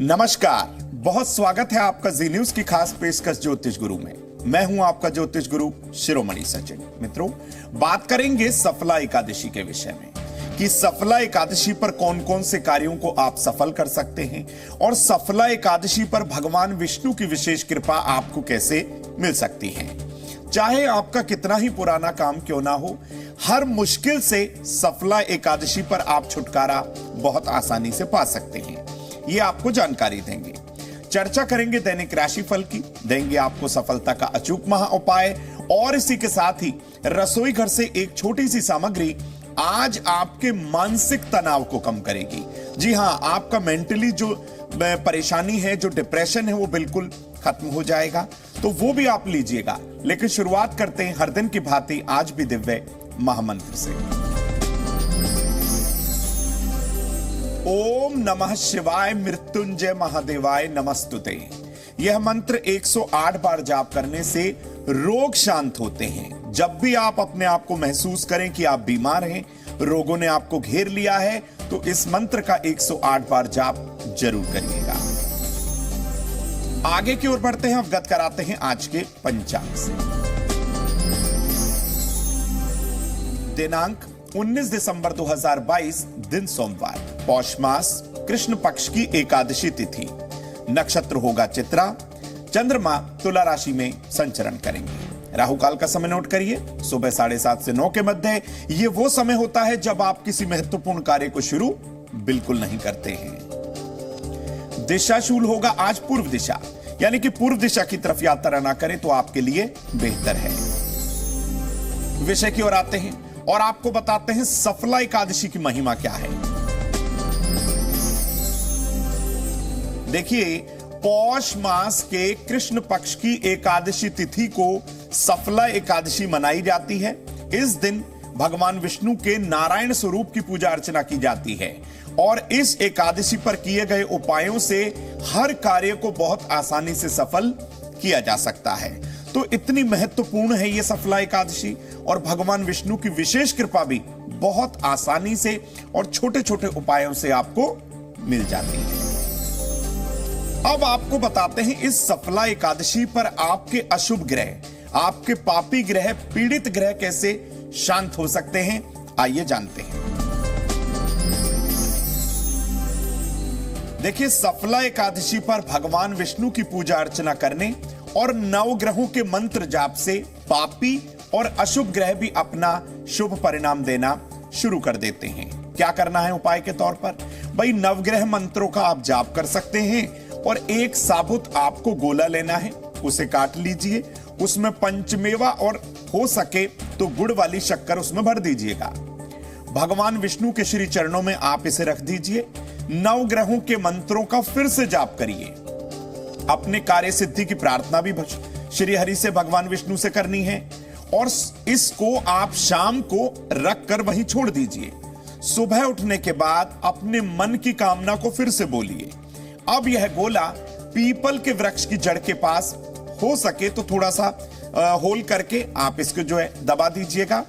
नमस्कार, बहुत स्वागत है आपका जी न्यूज की खास पेशकश ज्योतिष गुरु में। मैं हूं आपका ज्योतिष गुरु शिरोमणि सचिन। मित्रों, बात करेंगे सफला एकादशी के विषय में कि सफला एकादशी पर कौन कौन से कार्यों को आप सफल कर सकते हैं और सफला एकादशी पर भगवान विष्णु की विशेष कृपा आपको कैसे मिल सकती है। चाहे आपका कितना ही पुराना काम क्यों ना हो, हर मुश्किल से सफला एकादशी पर आप छुटकारा बहुत आसानी से पा सकते हैं। ये आपको जानकारी देंगे। चर्चा करेंगे दैनिक राशिफल की, देंगे आपको सफलता का अचूक महा उपाय और इसी के साथ ही रसोई घर से एक छोटी सी सामग्री आज आपके मानसिक तनाव को कम करेगी। जी हां, आपका मेंटली जो परेशानी है, जो डिप्रेशन है, वो बिल्कुल खत्म हो जाएगा। तो वो भी आप लीजिएगा। लेकिन शुरुआत करते हैं हर दिन की भांति आज भी दिव्य महामंत्र से। ओम नमः शिवाय मृत्युंजय महादेवाय नमस्तुते। यह मंत्र 108 बार जाप करने से रोग शांत होते हैं। जब भी आप अपने आप को महसूस करें कि आप बीमार हैं, रोगों ने आपको घेर लिया है, तो इस मंत्र का 108 बार जाप जरूर करिएगा। आगे की ओर बढ़ते हैं, अवगत कराते हैं आज के पंचांग से। दिनांक 19 दिसंबर 2022, दिन सोमवार, पौष मास, कृष्ण पक्ष की एकादशी तिथि, नक्षत्र होगा चित्रा, चंद्रमा तुला राशि में संचरण करेंगे। राहु काल का समय नोट करिए, सुबह 7:30 से 9 के मध्य। यह वो समय होता है जब आप किसी महत्वपूर्ण कार्य को शुरू बिल्कुल नहीं करते हैं। दिशाशूल होगा आज पूर्व दिशा, यानी कि पूर्व दिशा की तरफ यात्रा ना करें तो आपके लिए बेहतर है। विषय की ओर आते हैं और आपको बताते हैं सफला एकादशी की महिमा क्या है। देखिए, पौष मास के कृष्ण पक्ष की एकादशी तिथि को सफला एकादशी मनाई जाती है। इस दिन भगवान विष्णु के नारायण स्वरूप की पूजा अर्चना की जाती है और इस एकादशी पर किए गए उपायों से हर कार्य को बहुत आसानी से सफल किया जा सकता है। तो इतनी महत्वपूर्ण है यह सफला एकादशी और भगवान विष्णु की विशेष कृपा भी बहुत आसानी से और छोटे छोटे उपायों से आपको मिल जाती है। अब आपको बताते हैं इस सफला एकादशी पर आपके अशुभ ग्रह, आपके पापी ग्रह, पीड़ित ग्रह कैसे शांत हो सकते हैं। आइए जानते हैं। देखिए, सफला एकादशी पर भगवान विष्णु की पूजा अर्चना करने और नवग्रहों के मंत्र जाप से पापी और अशुभ ग्रह भी अपना शुभ परिणाम देना शुरू कर देते हैं। क्या करना है उपाय के तौर पर? भाई, नवग्रह मंत्रों का आप जाप कर सकते हैं और एक साबुत आपको गोला लेना है, उसे काट लीजिए, उसमें पंचमेवा और हो सके तो गुड़ वाली शक्कर उसमें भर दीजिएगा। भगवान विष्णु के श्री चरणों में आप इसे रख दीजिए। नवग्रहों के मंत्रों का फिर से जाप करिए। अपने कार्य सिद्धि की प्रार्थना भी श्री हरि से, भगवान विष्णु से करनी है और इसको आप शाम को रख कर वहीं छोड़ दीजिए। सुबह उठने के बाद अपने मन की कामना को फिर से बोलिए। अब यह गोला पीपल के वृक्ष की जड़ के पास हो सके तो थोड़ा सा होल करके आप इसको जो है दबा दीजिएगा।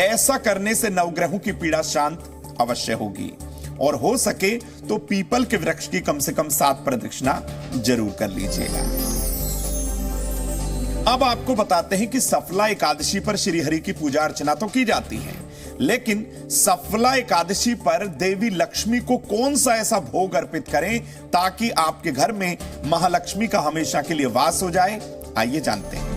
ऐसा करने से नवग्रहों की पीड़ा शांत अवश्य होगी और हो सके तो पीपल के वृक्ष की कम से कम 7 प्रदक्षिणा जरूर कर लीजिएगा। अब आपको बताते हैं कि सफला एकादशी पर श्री हरि की पूजा अर्चना तो की जाती है, लेकिन सफला एकादशी पर देवी लक्ष्मी को कौन सा ऐसा भोग अर्पित करें ताकि आपके घर में महालक्ष्मी का हमेशा के लिए वास हो जाए। आइए जानते हैं।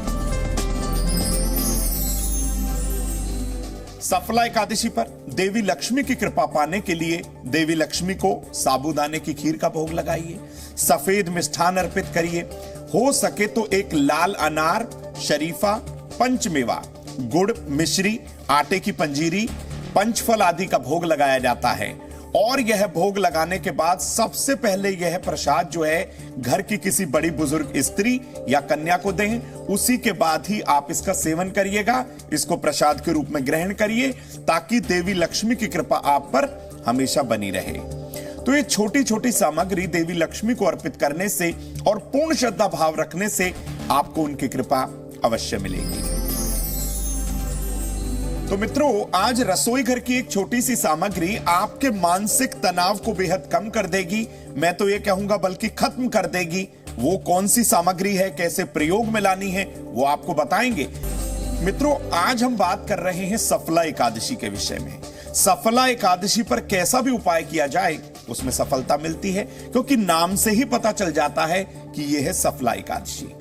सफला एकादशी पर देवी लक्ष्मी की कृपा पाने के लिए देवी लक्ष्मी को साबूदाने की खीर का भोग लगाइए, सफेद मिष्ठान अर्पित करिए। हो सके तो एक लाल अनार, शरीफा, पंचमेवा, गुड़, मिश्री, आटे की पंजीरी, पंचफल आदि का भोग लगाया जाता है और यह भोग लगाने के बाद सबसे पहले यह प्रसाद जो है घर की किसी बड़ी बुजुर्ग स्त्री या कन्या को दें। उसी के बाद ही आप इसका सेवन करिएगा। इसको प्रसाद के रूप में ग्रहण करिए ताकि देवी लक्ष्मी की कृपा आप पर हमेशा बनी रहे। तो ये छोटी छोटी सामग्री देवी लक्ष्मी को अर्पित करने से और पूर्ण श्रद्धा भाव रखने से आपको उनकी कृपा अवश्य मिलेगी। तो मित्रों, आज रसोई घर की एक छोटी सी सामग्री आपके मानसिक तनाव को बेहद कम कर देगी। मैं तो ये कहूंगा बल्कि खत्म कर देगी। वो कौन सी सामग्री है, कैसे प्रयोग में लानी है, वो आपको बताएंगे। मित्रों, आज हम बात कर रहे हैं सफला एकादशी के विषय में। सफला एकादशी पर कैसा भी उपाय किया जाए उसमें सफलता मिलती है, क्योंकि नाम से ही पता चल जाता है कि यह है सफला एकादशी।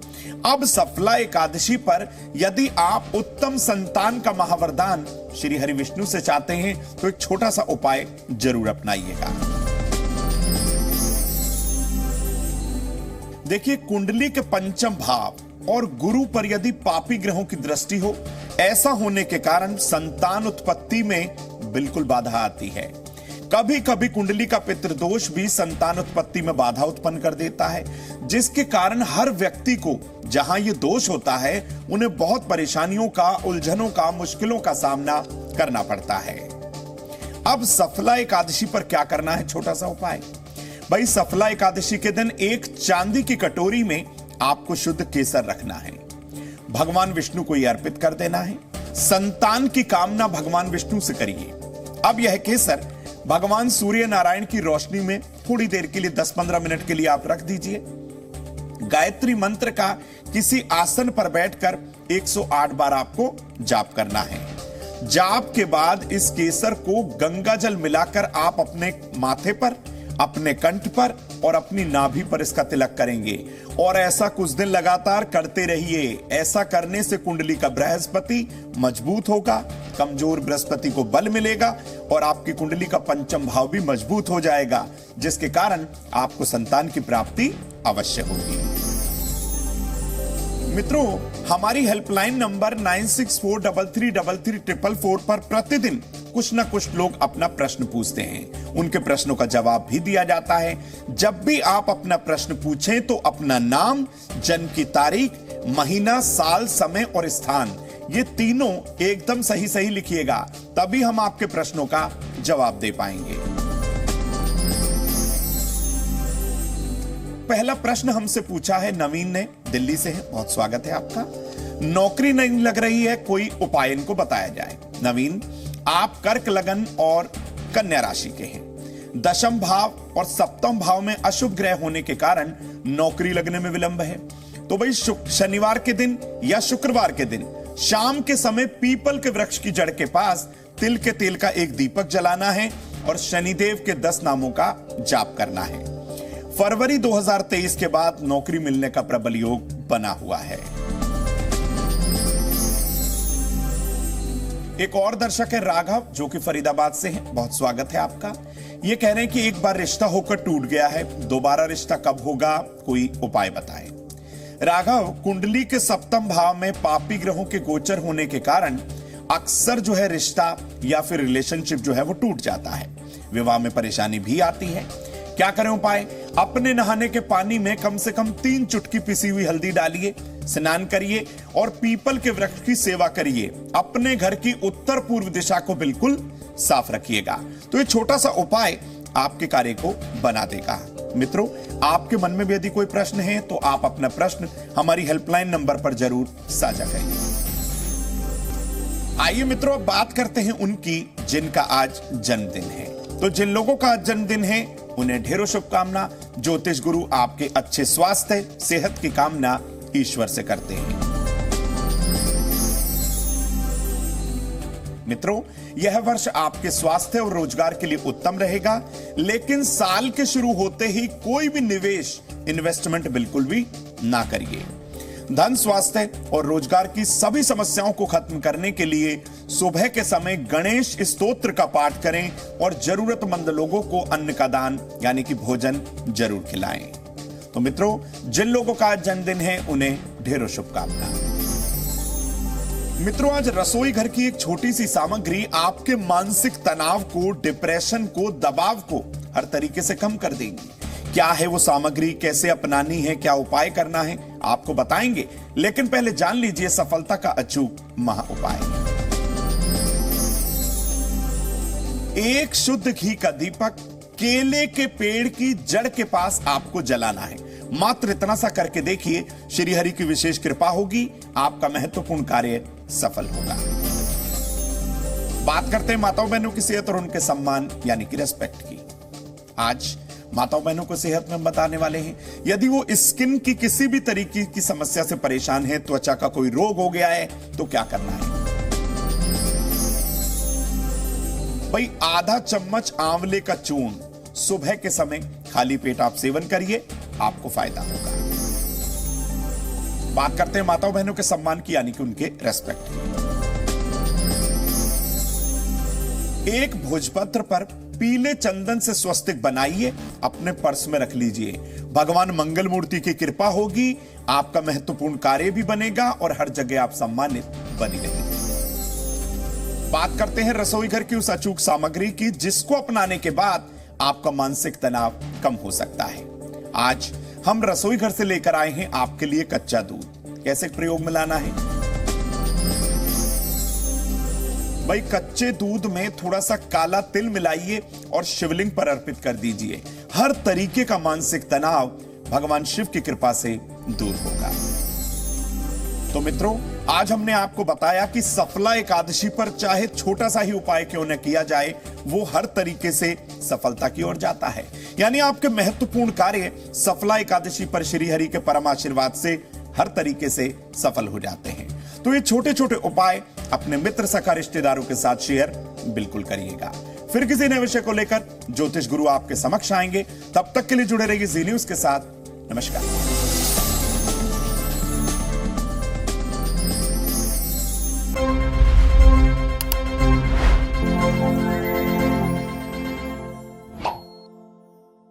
अब सफला एकादशी पर यदि आप उत्तम संतान का महावरदान श्री हरि विष्णु से चाहते हैं तो एक छोटा सा उपाय जरूर अपनाइएगा। देखिए, कुंडली के पंचम भाव और गुरु पर यदि पापी ग्रहों की दृष्टि हो, ऐसा होने के कारण संतान उत्पत्ति में बिल्कुल बाधा आती है। कभी कभी कुंडली का पितृदोष भी संतान उत्पत्ति में बाधा उत्पन्न कर देता है, जिसके कारण हर व्यक्ति को जहां ये दोष होता है उन्हें बहुत परेशानियों का, उलझनों का, मुश्किलों का सामना करना पड़ता है। अब सफला एकादशी पर क्या करना है, छोटा सा उपाय। भाई, सफला एकादशी के दिन एक चांदी की कटोरी में आपको शुद्ध केसर रखना है। भगवान विष्णु को यह अर्पित कर देना है। संतान की कामना भगवान विष्णु से करिए। अब यह केसर भगवान सूर्य नारायण की रोशनी में थोड़ी देर के लिए 10-15 मिनट के लिए आप रख दीजिए। गायत्री मंत्र का किसी आसन पर बैठकर 108 बार आपको जाप करना है। जाप के बाद इस केसर को गंगा जल मिलाकर आप अपने माथे पर, अपने कंठ पर और अपनी नाभि पर इसका तिलक करेंगे और ऐसा कुछ दिन लगातार करते रहिए। ऐसा करने से कुंडली का बृहस्पति मजबूत होगा, कमजोर बृहस्पति को बल मिलेगा और आपकी कुंडली का पंचम भाव भी मजबूत हो जाएगा, जिसके कारण आपको संतान की प्राप्ति अवश्य होगी। मित्रों, हमारी हेल्पलाइन नंबर 9643334444 पर प्रतिदिन कुछ ना कुछ लोग अपना प्रश्न पूछते हैं। उनके प्रश्नों का जवाब भी दिया जाता है। जब भी आप अपना प्रश्न पूछें तो अपना नाम, जन्म की तारीख, महीना, साल, समय और स्थान, ये तीनों एकदम सही लिखिएगा, तभी हम आपके प्रश्नों का जवाब दे पाएंगे। पहला प्रश्न हमसे पूछा है नवीन ने, दिल्ली से है। बहुत स्वागत है आपका। नौकरी नहीं लग रही है, कोई उपाय इनको बताया जाए। नवीन, आप कर्क लगन और कन्या राशि के हैं। दशम भाव और सप्तम भाव में अशुभ ग्रह होने के कारण नौकरी लगने में विलंब है। तो भाई, शनिवार के दिन या शुक्रवार के दिन शाम के समय पीपल के वृक्ष की जड़ के पास तिल के तेल का एक दीपक जलाना है और शनिदेव के 10 नामों का जाप करना है। फरवरी 2023 के बाद नौकरी मिलने का प्रबल योग बना हुआ है। एक और दर्शक है राघव, जो कि फरीदाबाद से है। बहुत स्वागत है आपका। ये कह रहे हैं कि एक बार रिश्ता होकर टूट गया है, दोबारा रिश्ता कब होगा, कोई उपाय बताएं। राघव, कुंडली के सप्तम भाव में पापी ग्रहों के गोचर होने के कारण अक्सर जो है रिश्ता या फिर रिलेशनशिप जो है वो टूट जाता है। विवाह में परेशानी भी आती है। क्या करें उपाय? अपने नहाने के पानी में कम से कम 3 चुटकी पिसी हुई हल्दी डालिए, स्नान करिए और पीपल के वृक्ष की सेवा करिए। अपने घर की उत्तर पूर्व दिशा को बिल्कुल साफ रखिएगा। तो ये छोटा सा उपाय आपके कार्य को बना देगा। मित्रों, आपके मन में भी यदि कोई प्रश्न है तो आप अपना प्रश्न हमारी हेल्पलाइन नंबर पर जरूर साझा करिए। आइए मित्रों, अब बात करते हैं उनकी जिनका आज जन्मदिन है। तो जिन लोगों का आज जन्मदिन है उन्हें ढेरों शुभकामना। ज्योतिष गुरु आपके अच्छे स्वास्थ्य, सेहत की कामना ईश्वर से करते हैं। मित्रों, यह वर्ष आपके स्वास्थ्य और रोजगार के लिए उत्तम रहेगा, लेकिन साल के शुरू होते ही कोई भी निवेश, इन्वेस्टमेंट बिल्कुल भी ना करिए। धन, स्वास्थ्य और रोजगार की सभी समस्याओं को खत्म करने के लिए सुबह के समय गणेश स्तोत्र का पाठ करें और जरूरतमंद लोगों को अन्न का दान यानी कि भोजन जरूर खिलाएं। तो मित्रों, जिन लोगों का आज जन्मदिन है उन्हें ढेरों शुभकामना। मित्रों, आज रसोई घर की एक छोटी सी सामग्री आपके मानसिक तनाव को, डिप्रेशन को, दबाव को हर तरीके से कम कर देगी। क्या है वो सामग्री, कैसे अपनानी है, क्या उपाय करना है, आपको बताएंगे। लेकिन पहले जान लीजिए सफलता का अचूक महा उपाय। एक शुद्ध घी का दीपक केले के पेड़ की जड़ के पास आपको जलाना है। मात्र इतना सा करके देखिए, श्री हरि की विशेष कृपा होगी, आपका महत्वपूर्ण कार्य सफल होगा। बात करते हैं माताओं बहनों की सेहत और उनके सम्मान यानी कि रेस्पेक्ट की। आज माताओं बहनों को सेहत में हम बताने वाले हैं, यदि वो स्किन की किसी भी तरीके की समस्या से परेशान है, त्वचा का कोई रोग हो गया है, तो क्या करना है। भाई आधा चम्मच आंवले का चूर्ण सुबह के समय खाली पेट आप सेवन करिए, आपको फायदा होगा। बात करते हैं माताओं बहनों के सम्मान की यानी कि उनके रेस्पेक्ट की। एक भोजपत्र पर पीले चंदन से स्वस्तिक बनाइए, अपने पर्स में रख लीजिए। भगवान मंगल मूर्ति की कृपा होगी, आपका महत्वपूर्ण कार्य भी बनेगा और हर जगह आप सम्मानित बनी रहेंगे। बात करते हैं रसोई घर की उस अचूक सामग्री की जिसको अपनाने के बाद आपका मानसिक तनाव कम हो सकता है। आज हम रसोई घर से लेकर आए हैं आपके लिए कच्चा दूध। कैसे प्रयोग में लाना है भाई, कच्चे दूध में थोड़ा सा काला तिल मिलाइए और शिवलिंग पर अर्पित कर दीजिए। हर तरीके का मानसिक तनाव भगवान शिव की कृपा से दूर होगा। तो मित्रों, आज हमने आपको बताया कि सफला एकादशी पर चाहे छोटा सा ही उपाय क्यों न किया जाए, वो हर तरीके से सफलता की ओर जाता है। यानी आपके महत्वपूर्ण कार्य सफला एकादशी पर श्री हरि के परम आशीर्वाद से हर तरीके से सफल हो जाते हैं। तो ये छोटे छोटे उपाय अपने मित्र सखा रिश्तेदारों के साथ शेयर बिल्कुल करिएगा। फिर किसी नए विषय को लेकर ज्योतिष गुरु आपके समक्ष आएंगे। तब तक के लिए जुड़े रहिए जी न्यूज के साथ। नमस्कार।